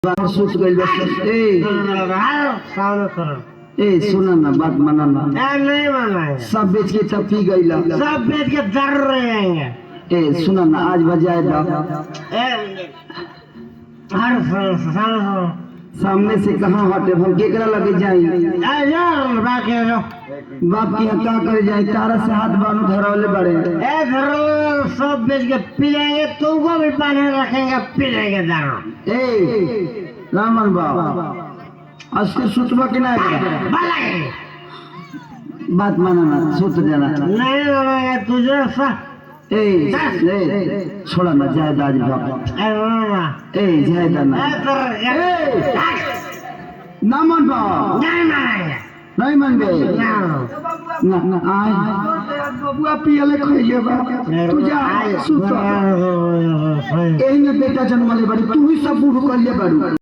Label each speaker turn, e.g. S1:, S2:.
S1: सूत गइल बस सुना ना बात माना ना
S2: नहीं माना है।
S1: सब बेच के तब पी गइला
S2: सब बेच के दर रहे हैं।
S1: सुना ना आज बजाए दा सामने से कहाँ हटे हम केकरा लगे जाई बाप के यहाँ क्या करे जाए तारा से हाथ बांधो धरौले बड़े
S2: सब बेच के पी जाएंगे तुमको भी पानी रखेंगे पी जाएंगे दारू
S1: रामन बाबा अस्ते सुतबा के ना बात माना ना सुत जाना
S2: नहीं मानेंगे तुझे
S1: छोड़ा ना जायदा आज बाबा जायदा ना ना मन बाबा
S2: नहीं मानेंगे
S1: नहीं मन बे ना ना आए बबुआ पियले खइले बा तू जा सुत एही में बेटा जन्मले बड़ी तू ही सब बूढ़ कर ले बड़ू